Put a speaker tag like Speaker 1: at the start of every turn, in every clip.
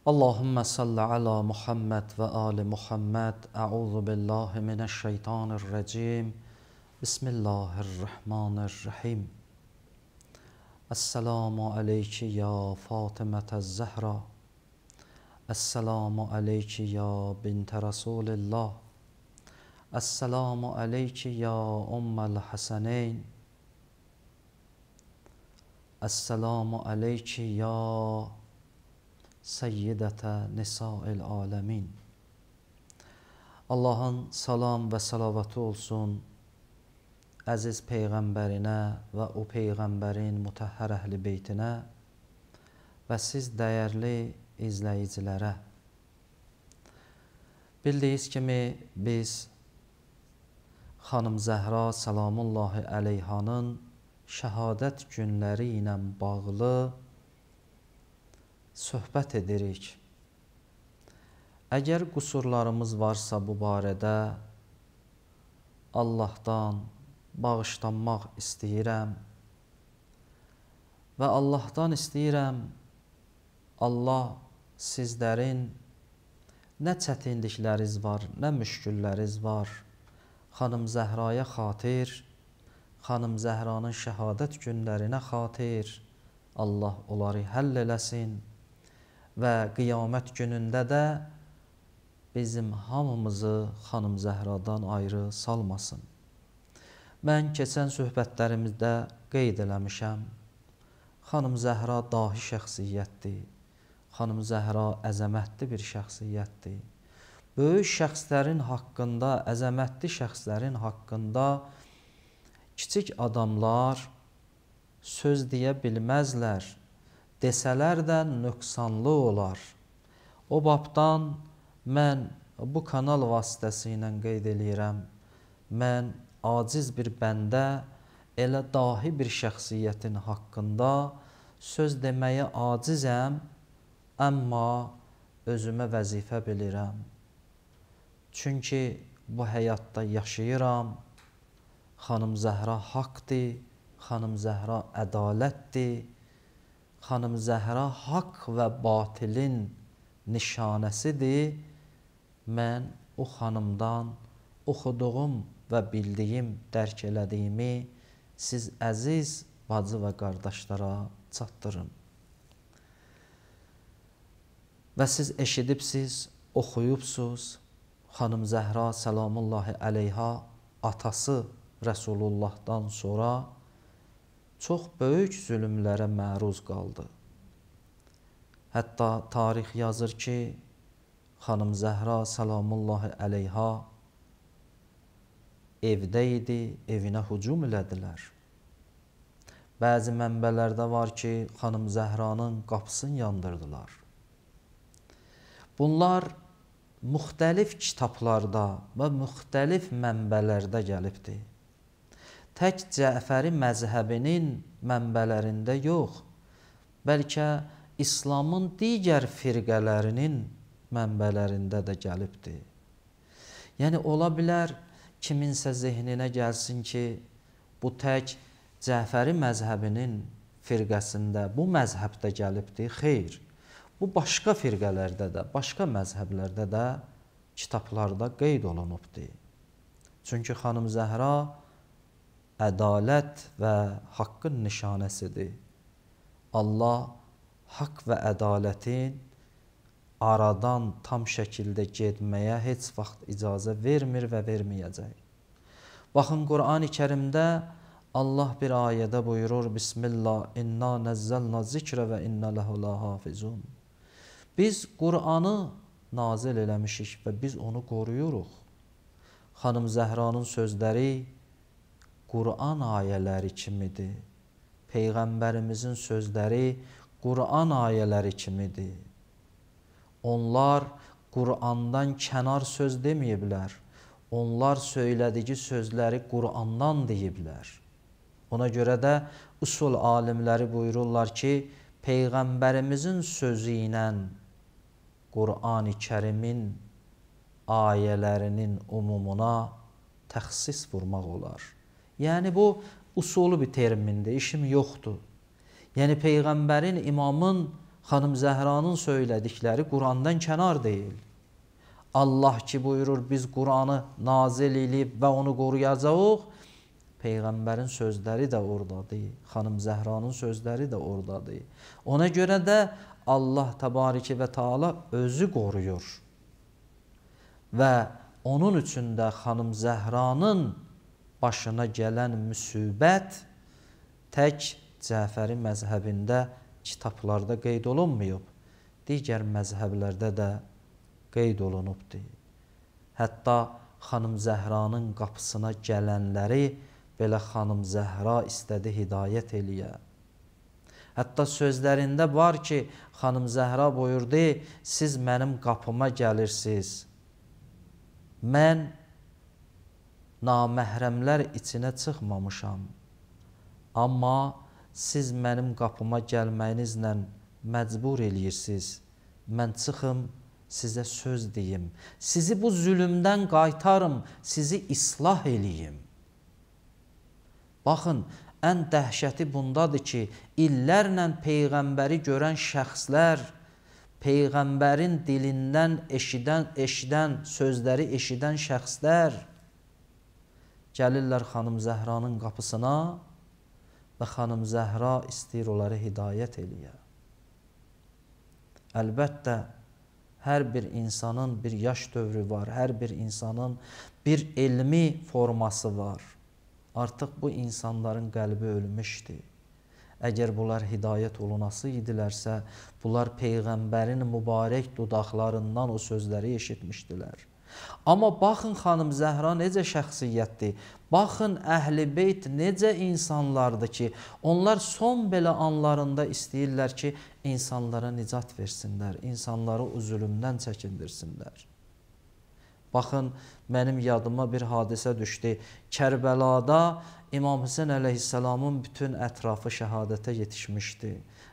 Speaker 1: Allahümme salli ala Muhammed ve ali Muhammed. Euzu billahi mineşşeytanirracim. Bismillahirrahmanirrahim. Esselamu aleyki ya Fatımetez Zehra. Esselamu aleyki ya binte Resulillah. Esselamu aleyki ya Ummel Haseneyn. Esselamu aleyki ya Seyyidete Nisa'il Alemin. Allah'ın salam ve salavatı olsun əziz Peyğəmbərinə və o Peyğəmbərin mütəhhər əhli beytinə və siz dəyərli izləyicilərə. Bildiyiniz kimi biz Xanım Zəhra salamullahi əleyhanın şəhadət günləri ilə bağlı söhbət edirik. Əgər qüsurlarımız varsa bu barədə Allahdan bağışlanmaq istəyirəm və Allahdan istəyirəm Allah sizlərin nə çətinlikləriniz var, nə müşkülləriniz var, Xanım Zəhraya xatir, Xanım Zəhranın şəhadət günlərinə xatir Allah onları həll eləsin və qiyamət günündə də bizim hamımızı Xanım Zəhradan ayrı salmasın. Mən keçən söhbətlərimizdə qeyd eləmişəm. Xanım Zəhra dahi şəxsiyyətdir. Xanım Zəhra əzəmətli bir şəxsiyyətdir. Böyük şəxslərin haqqında, əzəmətli şəxslərin haqqında kiçik adamlar söz deyə bilməzlər. Desələr də nöqsanlı olar. O babdan mən bu kanal vasitəsilə qeyd edirəm. Mən aciz bir bəndə elə dahi bir şəxsiyyətin haqqında söz deməyə acizəm, amma özümə vəzifə bilirəm. Çünki bu həyatda yaşayıram. Xanım Zəhra haqdır, Xanım Zəhra ədalətdir. Xanım Zəhra haqq və batilin nişanəsidir. Mən o xanımdan oxuduğum və bildiyim, dərk elədiyimi siz əziz bacı və qardaşlara çatdırın. Və siz eşidibsiz, oxuyubsuz. Xanım Zəhra salamullahi əleyha atası Rəsulullahdan sonra çox böyük zülümlərə məruz qaldı. Hətta tarix yazır ki, Xanım Zəhra salamullahi əleyha evdə idi, evinə hücum elədilər. Bəzi mənbələrdə var ki, Xanım Zəhranın qapısını yandırdılar. Bunlar müxtəlif kitablarda və müxtəlif mənbələrdə gəlibdir. Tək Cəfəri məzhəbinin mənbələrində yox, bəlkə İslamın digər firqələrinin mənbələrində də gəlibdir. Yəni, ola bilər kiminsə zehninə gəlsin ki, bu tək Cəfəri məzhəbinin firqəsində, bu məzhəbdə gəlibdir. Xeyr, bu başqa firqələrdə də, başqa məzhəblərdə də kitablarda qeyd olunubdur. Çünki Xanım Zəhra ədalət və haqqın nişanəsidir. Allah haqq və ədalətin aradan tam şəkildə getməyə heç vaxt icazə vermir və verməyəcək. Baxın, Qur'an-ı Kərimdə Allah bir ayədə buyurur, Bismillah, inna nəzzəlna zikrə və inna ləhu lahafizun. Biz Qur'anı nazil eləmişik və biz onu qoruyuruq. Xanım Zəhranın sözləri Qur'an ayələri kimidir. Peyğəmbərimizin sözləri Qur'an ayələri kimidir. Onlar Qur'andan kənar söz deməyiblər. Onlar söylədiyi sözləri Qur'andan deyiblər. Ona görə də usul alimləri buyururlar ki, Peyğəmbərimizin sözü ilə Qur'an-ı Kərimin ayələrinin umumuna təxsis vurmaq olar. Yəni bu usulü bir termindir, işim yoxdur. Yəni Peyğəmbərin, imamın, xanım Zəhranın söylədikləri Qurandan kənar deyil. Allah ki buyurur, biz Quranı nazil edib və onu qoruyacağıq. Peyğəmbərin sözləri də oradadır, xanım Zəhranın sözləri də oradadır. Ona görə də Allah təbariki və Teala özü qoruyur. Və onun üçün də xanım Zəhranın başına gələn müsibət tək Cəfəri məzhəbində kitablarda qeyd olunmayıb. Digər məzhəblərdə də qeyd olunubdur. Hətta xanım Zəhranın qapısına gələnləri belə xanım Zəhra istədi hidayət eləyə. Hətta sözlərində var ki, xanım Zəhra buyurdu, siz mənim qapıma gəlirsiniz. Mən naməhrəmlər içinə çıxmamışam. Amma siz mənim qapıma gəlməyinizlə məcbur eləyirsiniz. Mən çıxım, sizə söz deyim. Sizi bu zülümdən qaytarım, sizi islah eləyim. Baxın, ən dəhşəti bundadır ki, illərlə Peyğəmbəri görən şəxslər, Peyğəmbərin dilindən eşidən, sözləri eşidən şəxslər gəlirlər xanım Zəhranın qapısına və xanım Zəhra istəyir onları hidayət eləyə. Əlbəttə, hər bir insanın bir yaş dövrü var, hər bir insanın bir elmi forması var. Artıq bu insanların qəlbi ölmüşdür. Əgər bunlar hidayət olunası idilərsə, bunlar Peyğəmbərin mübarək dodaqlarından o sözləri eşitmişdilər. Amma baxın xanım Zəhra necə şəxsiyyətdir, baxın Əhl-i Beyt necə insanlardır ki, onlar son belə anlarında istəyirlər ki, insanlara nicat versinlər, insanları o zülümdən çəkindirsinlər. Baxın, mənim yadıma bir hadisə düşdü. Kərbəlada İmam Hüseyn əleyhissalamın bütün ətrafı şəhadətə yetişmişdi.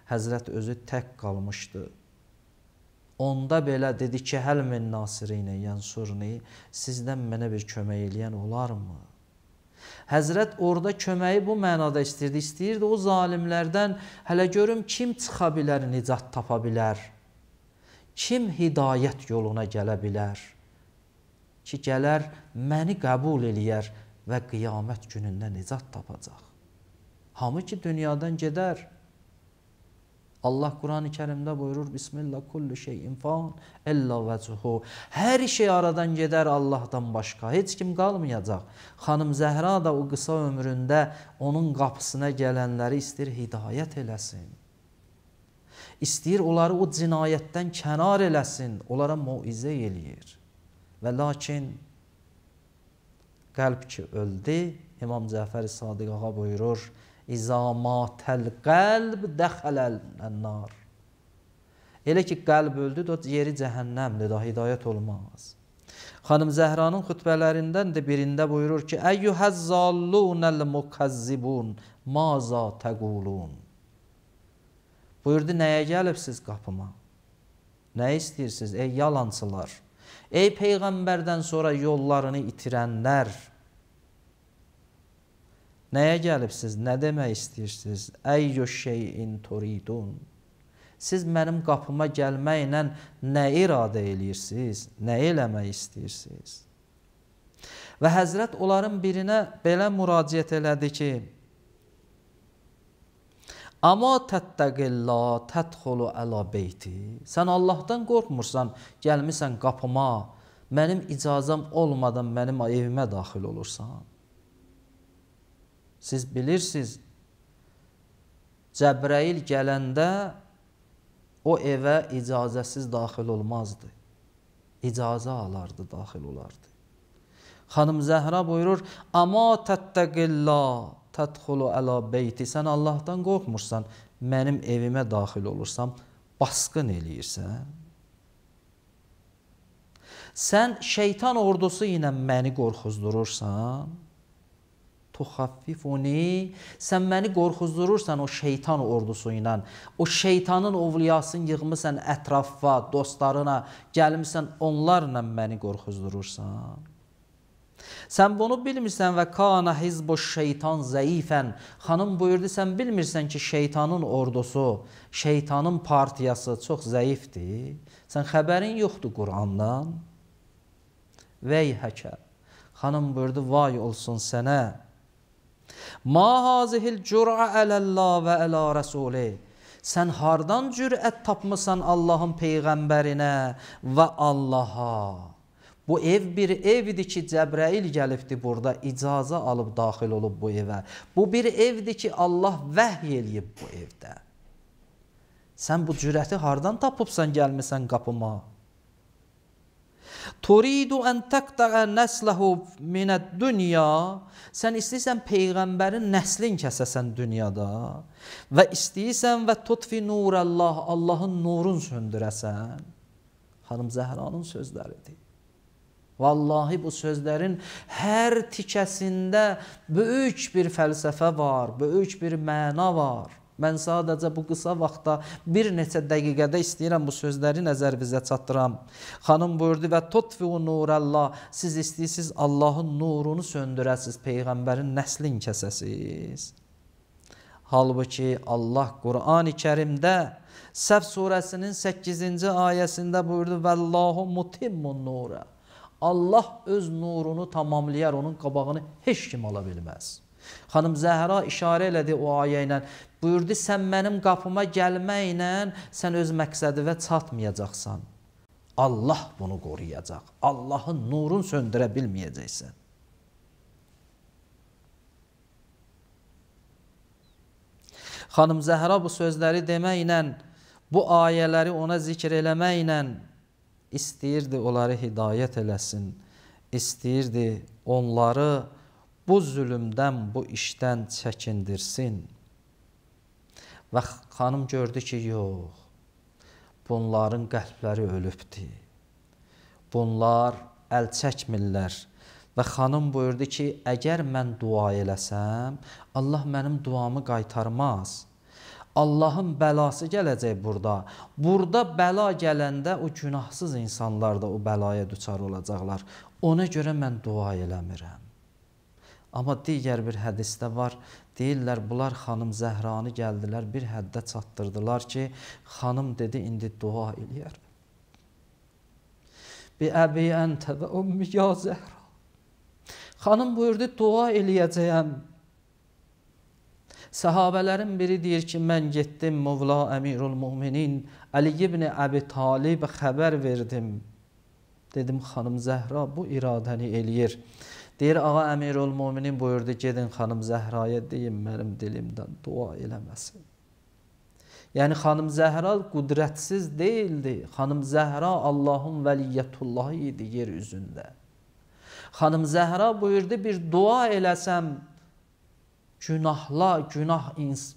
Speaker 1: Həzrət özü tək qalmışdı. Onda belə dedi ki, həl min nasirinə yansurni, sizdən mənə bir kömək eləyən olarmı? Həzrət orada köməyi bu mənada istirdi. İstəyirdi o zalimlərdən hələ görüm kim çıxa bilər, nicat tapa bilər? Kim hidayət yoluna gələ bilər? Ki, gələr, məni qəbul eləyər və qiyamət günündə nicat tapacaq. Hamı ki, dünyadan gedər. Allah Quran-ı Kərimdə buyurur, Bismillah, kullu şeyin fan, illa vəcuhu. Hər şey aradan gedər Allahdan başqa, heç kim qalmayacaq. Xanım Zəhra da o qısa ömründə onun qapısına gələnləri istəyir hidayət eləsin. İstəyir onları o cinayətdən kənar eləsin, onlara muizə eləyir. Və lakin qəlb ki öldü, İmam Cəfər Sadiq ağa buyurur, İza matəl qəlb dəxələl nar. Elə ki, qəlb öldü, o yeri cəhənnəmdir, da hidayət olmaz. Xanım Zəhranın xütbələrindən də birində buyurur ki, Əyyuhəzzallunəl mukazzibun, maza təqulun. Buyurdu, nəyə gəlibsiz qapıma? Nə istəyirsiniz, ey yalancılar? Ey Peyğəmbərdən sonra yollarını itirənlər, nəyə gəlibsiz, nə demək istəyirsiniz? Əyyü şeyin turidun. Siz mənim qapıma gəlməklə nə iradə eləyirsiniz, nə eləmək istəyirsiniz? Və Həzrət onların birinə belə müraciət elədi ki, Amma təttəqillə tədxulu əla beyti. Sən Allahdan qorxmursan, gəlmirsən qapıma, mənim icazəm olmadan mənim evimə daxil olursan. Siz bilirsiniz, Cəbrəil gələndə o evə icazəsiz daxil olmazdı. İcazə alardı, daxil olardı. Xanım Zəhra buyurur, Amma təttəqillə tədxulu əla beyti. Sən Allahdan qorxmursan, mənim evimə daxil olursan, basqın eləyirsən. Sən şeytan ordusu ilə məni qorxuzdurursan, tuxaffifuni, sən məni qorxuzdurursan o şeytan ordusu ilə, o şeytanın ovliyasını yığmısan ətrafa, dostlarına, gəlmirsən onlarla məni qorxuzdurursan. Sən bunu bilmirsən və kana hizbuş şeytan zəifən. Xanım buyurdu, sən bilmirsən ki, şeytanın ordusu, şeytanın partiyası çox zəifdir. Sən xəbərin yoxdur Qurandan. Veyhəkə. Xanım buyurdu, vay olsun sənə. Ma hazihil cür'a ələllah və ələ rəsulih. Sən hardan cürət tapmısan Allahın peyğəmbərinə və Allaha? Bu ev bir evdir ki, Cəbrail gəlibdir burada, icazə alıb daxil olub bu evə. Bu bir evdir ki, Allah vəhy eləyib bu evdə. Sən bu cürəti hardan tapıbsan, gəlmisən qapıma? Turidu ən təqtaə nəsləhu minəd dünya. Sən istəyirsən Peyğəmbərin nəslin kəsəsən dünyada və istəyirsən və tutfi nurəllah, Allahın nurun söndürəsən. Xanım Zəhranın sözləridir. Vallahi bu sözlərin hər tikəsində böyük bir fəlsəfə var, böyük bir məna var. Mən sadəcə bu qısa vaxtda bir neçə dəqiqədə istəyirəm bu sözləri nəzərinizə çatdıram. Xanım buyurdu və tutfiu nurəllah, siz istəyirsiniz Allahın nurunu söndürəsiz, Peyğəmbərin nəslin kəsəsiz. Halbuki Allah Qur'an-ı Kərimdə Səf surəsinin 8-ci ayəsində buyurdu Vəllahu mutimmun nurə. Allah öz nurunu tamamlayar, onun qabağını heç kim ala bilməz. Xanım Zəhra işarə elədi o ayə ilə. Buyurdu, sən mənim qapıma gəlməklə sən öz məqsədivə çatmayacaqsan. Allah bunu qoruyacaq. Allahın nurunu söndürə bilməyəcəksən. Xanım Zəhra bu sözləri deməklə, bu ayələri ona zikr eləməklə istəyirdi onları hidayət eləsin. İstəyirdi onları bu zülümdən, bu işdən çəkindirsin. Və xanım gördü ki, yox, bunların qəlbləri ölübdür. Bunlar əl çəkmirlər. Və xanım buyurdu ki, əgər mən dua eləsəm, Allah mənim duamı qaytarmaz. Allahın bəlası gələcək burada. Burada bəla gələndə o günahsız insanlar da o bəlaya düçar olacaqlar. Ona görə mən dua eləmirəm. Amma digər bir hədisdə var, deyirlər, bunlar xanım Zəhranı gəldilər, bir həddə çatdırdılar ki, xanım dedi, indi dua eləyər. Bi əbi əntə və ummi ya Zəhra. Xanım buyurdu, dua eləyəcəyəm. Səhabələrin biri deyir ki, mən getdim Mövla Əmirul Müminin Ali ibn Əbi Talib xəbər verdim. Dedim, xanım Zəhra bu iradəni eləyir. Deyir, ağa Əmirul Müminin buyurdu, gedin xanım Zəhraya deyin, mənim dilimdən dua eləməsin. Yəni, xanım Zəhra qüdrətsiz deyildi. Xanım Zəhra Allahın vəliyyətullahı idi yer üzündə. Xanım Zəhra buyurdu, bir dua eləsəm,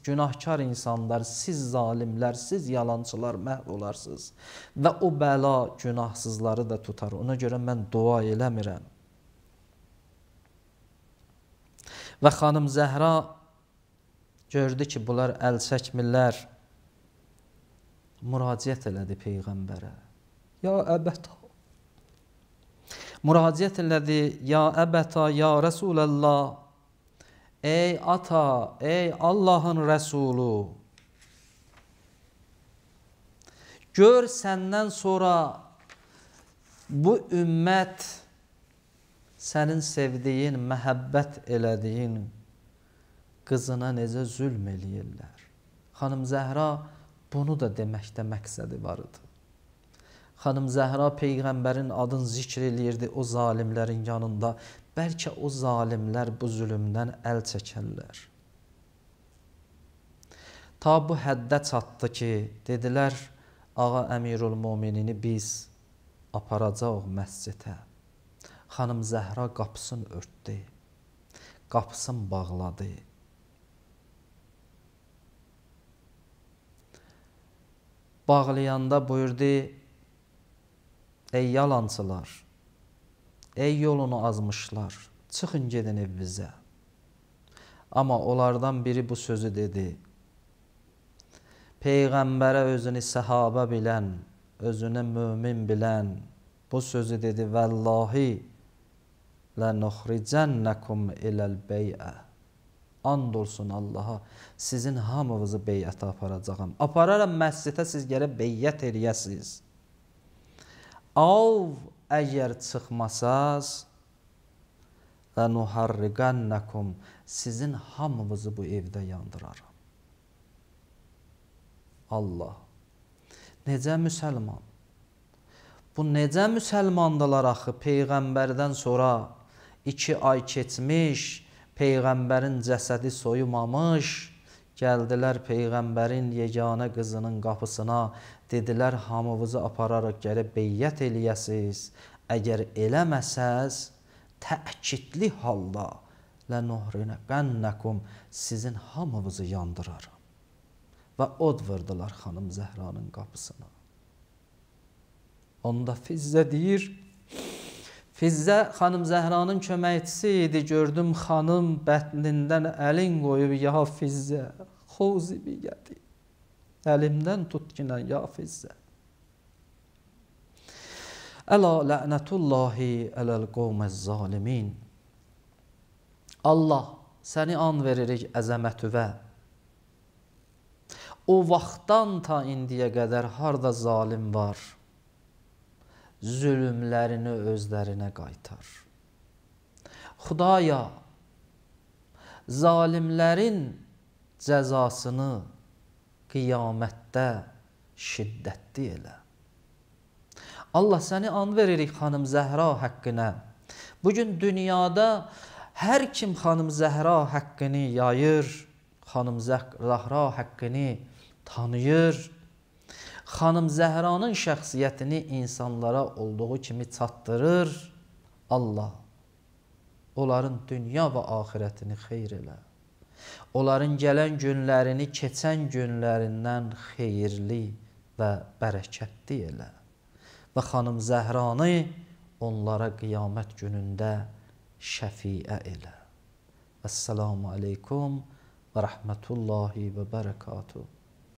Speaker 1: günahkar insanlar, siz zalimlər, siz yalançılar məhv olarsınız və o bəla günahsızları da tutar. Ona görə mən dua eləmirəm. Və xanım Zəhra gördü ki, bunlar əl çəkmirlər. Müraciət elədi Peyğəmbərə. Ya əbəta. Müraciət elədi, ya əbəta, ya Rəsuləllah. Ey ata, ey Allahın Rəsulu, gör səndən sonra bu ümmət sənin sevdiyin, məhəbbət elədiyin qızına necə zülm eləyirlər. Xanım Zəhra bunu da deməkdə məqsədi var idi. Xanım Zəhra Peyğəmbərin adını zikr eləyirdi o zalimlərin yanında. Bəlkə o zalimlər bu zülümdən əl çəkərlər. Ta bu həddə çatdı ki, dedilər, ağa Əmirul Möminini biz aparacaq məscidə. Xanım Zəhra qapısını örtdü, qapısını bağladı. Bağlayanda buyurdu, ey yalancılar, ey yolunu azmışlar, çıxın gedin evinizə. Amma onlardan biri bu sözü dedi. Peyğəmbərə özünü səhabə bilən, özünü mömin bilən bu sözü dedi. Vəllahi, لَنُخْرِجَنَّكُمْ إِلَى الْبَيْئَةِ And olsun Allaha, sizin hamınızı beyyətə aparacağım. Apararam məscidə, siz gəlib beyyət eləyəsiniz. Av əgər çıxmasaz, لَنُحَرِّقَنَّكُمْ Sizin hamınızı bu evdə yandıraram. Allah, necə müsəlman? Bu necə müsəlmandılar axı? Peyğəmbərdən sonra 2 ay keçmiş, Peyğəmbərin cəsədi soyumamış, gəldilər Peyğəmbərin yeganə qızının qapısına, dedilər hamınızı apararaq gəlib beyyət eləyəsiniz. Əgər eləməsəz, təkidli halda لَنُحْرِقَنَّكُمْ Sizin hamınızı yandıraram. Və od vurdular xanım Zəhranın qapısına. Onda Fizzə deyir, Fizzə xanım Zəhranın köməkçisi idi, gördüm xanım bətnindən əlin qoyub, ya Fizzə, xozi biqədi, əlimdən tut kinə, ya Fizzə. Əla lə'nətullahi ələl qovməz zalimin. Allah, səni an veririk əzəmətüvə. O vaxtdan ta indiyə qədər harda zalim var, zülümlərini özlərinə qaytar. Xudaya, zalimlərin cəzasını qiyamətdə şiddətli elə. Allah, səni an veririk xanım Zəhra haqqına. Bugün dünyada hər kim xanım Zəhra haqqını yayır, xanım Zəhra haqqını tanıyır, xanım Zəhranın şəxsiyyətini insanlara olduğu kimi çatdırır. Allah, onların dünya və axirətini xeyr elə. Onların gələn günlərini keçən günlərindən xeyirli və bərəkətli elə. Və xanım Zəhranı onlara qiyamət günündə şəfiə elə. Əssalamu aleykum və rəhmətullahi və bərəkatuhu.